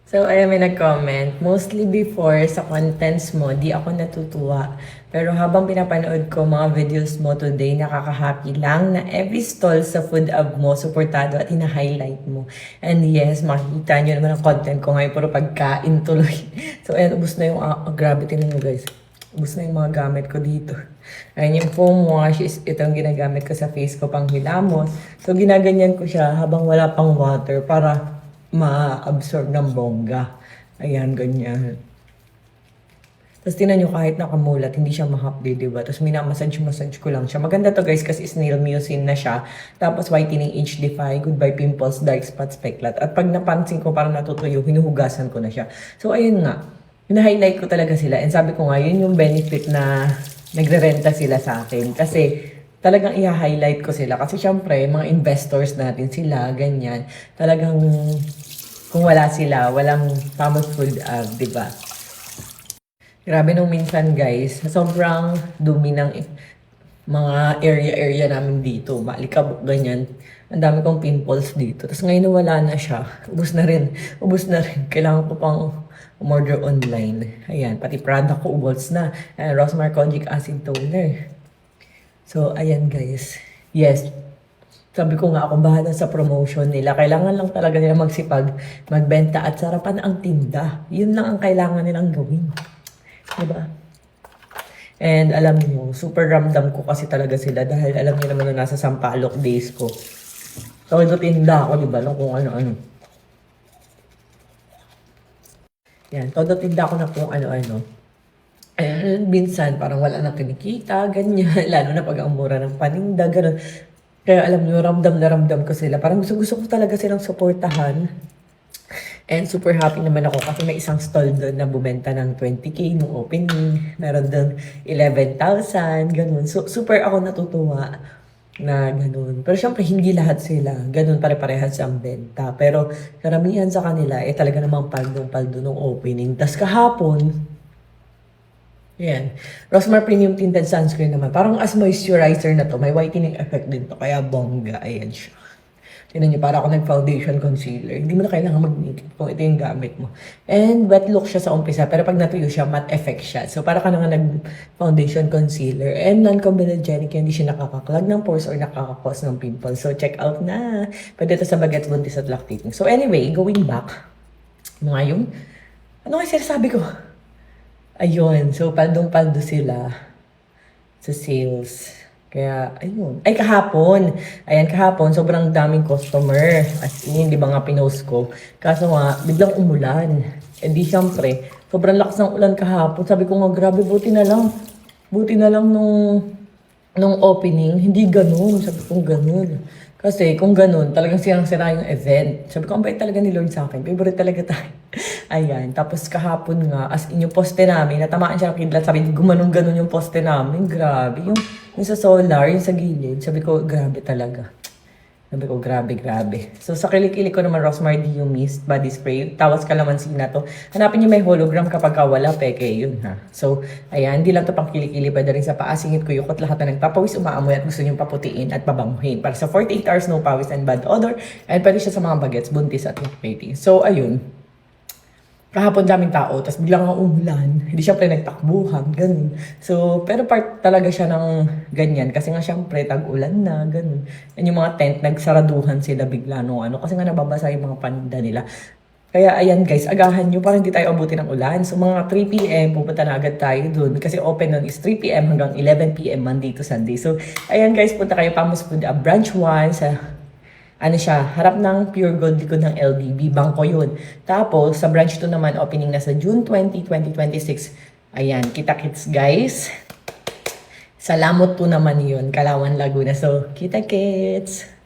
So, ayan, may nag-comment. Mostly before, sa contents mo, di ako natutuwa. Pero habang pinapanood ko mga videos mo today, nakaka-happy lang na every stall sa food hub mo, supportado at hina-highlight mo. And yes, makikita nyo naman ang content ko ngayon, puro pagkain tuloy. So, ayan, ubus na yung, grabe, tingnan nyo guys. Ubus na yung mga gamit ko dito. Ayan, yung foam wash is itong ginagamit ko sa face ko pang hilamos. So, ginaganyan ko siya habang wala pang water para ma-absorb ng bongga. Ayan, ganyan. Tapos tinan nyo, kahit nakamulat, hindi siya mahapdi, diba? Tapos minamassage ko lang siya. Maganda to guys kasi snail mucin na siya. Tapos whitening HD5, goodbye pimples, dark spots, peklat. At pag napansin ko parang natutuyo, hinuhugasan ko na siya. So ayun nga, hina-highlight ko talaga sila. And sabi ko nga, yun yung benefit na nagre-renta sila sa akin. Kasi talagang i-highlight ko sila. Kasi syempre, mga investors natin sila, ganyan. Talagang kung wala sila, walang tamang food, di ba? Grabe nung minsan guys, sobrang dumi ng mga area namin dito. Maalikabok, ganyan. Ang dami kong pimples dito. Tapos ngayon wala na siya. Ubus na rin. Kailangan ko pang umorder online. Ayan, pati product ko ubos na. Ayan, Rosmar Conjic Acid Toner. So, ayan guys. Yes, sabi ko nga ako bahala sa promotion nila. Kailangan lang talaga nila magsipag, magbenta at sarapan ang tinda. Yun lang ang kailangan nilang gawin. Diba? And alam niyo, super ramdam ko kasi talaga sila dahil alam niyo naman na nasa Sampaloc days ko. So, ito tinda ako, diba? Lang kung ano-ano. Yan, todo tinda ko na kung ano-ano. And minsan, parang wala nang kinikita, ganyan. Lalo na pag ang mura ng paninda, gano'n. Kaya alam nyo, ramdam na ramdam ko sila. Parang gusto ko talaga silang supportahan. And super happy naman ako kasi may isang stall doon na bumenta ng 20K nung opening. Meron doon 11,000, ganun. So, super ako natutuwa na ganun. Pero syempre, hindi lahat sila. Ganun pare-parehas ang benta. Pero karamihan sa kanila, talaga namang paldo nung opening. Tas kahapon, yan. Rosmar Premium Tinted Sunscreen naman. Parang as moisturizer na to. May whitening effect din to. Kaya bongga. Ayan siya. Tignan niyo, para ako nag-foundation concealer. Hindi mo na kailangan mag-makeup kung ito yung gamit mo. And wet look siya sa umpisa. Pero pag natuyo siya, matte effect siya. So para ka na nga nag-foundation concealer. And non-comedogenic. Hindi siya nakakaklag ng pores or nakakakos ng pimples. So check out na. Pwede ito sa bagets, buntis at lactating. So anyway, going back. Mga yung, ano nga sinasabi ko? Ayun, so paldong-paldo sila sa sales. Kaya, ayun. Ay, kahapon. Ayan, kahapon, sobrang daming customer. As in, di ba nga pinost ko. Kaso nga, biglang umulan. E di, syempre, sobrang lakas ng ulan kahapon. Sabi ko nga, grabe, buti na lang. Buti na lang nung opening. Hindi ganun. Sabi ko, ganun. Kasi kung ganun, talagang sirang-sira yung event. Sabi ko, ang bait talaga ni Lord sa akin. Favorite talaga tayo. Ayan. Tapos kahapon nga, as in yung poste namin, natamaan siya ng kidlat. Sabi, gumanong-ganon yung poste namin. Grabe. Yung sa solar, yung sa gilid. Sabi ko, grabe talaga. Sabi ko, grabe. So, sa kilikili ko naman, Rosmar Dio Mist Body Spray. Tawas kalamansi na to. Hanapin niyo may hologram kapag wala, peke yun ha. So, ayan, hindi lang to pang kilikili. Pwede rin sa paa, singit, kuyukot, lahat na nagpapawis, umaamoy at gusto niyong paputiin at pabanguhin. Para sa 48 hours, no pawis and bad odor. And pwede siya sa mga bagets, buntis at lactating. So, ayun. Kahapon daming tao, tapos biglang ang umulan. Hindi syempre nagtakbuhan, ganun. So, pero part talaga siya ng ganyan. Kasi nga syempre, tag-ulan na, ganun. And yung mga tent, nagsaraduhan sila bigla no ano. Kasi nga nababasa yung mga paninda nila. Kaya ayan guys, agahan nyo para hindi tayo abuti ng ulan. So mga 3 p.m. pupunta na agad tayo dun. Kasi open nun is 3 p.m. hanggang 11 p.m. Monday to Sunday. So ayan guys, punta kayo Pamus Food Branch 1 sa ano siya, harap ng Pure Gold likod ng LDB, bangko yun. Tapos, sa branch 2 naman, opening na sa June 20, 2026. Ayan, kita-kits guys. Sa Lamot 2 naman yun, Kalawan, Laguna. So, kita-kits!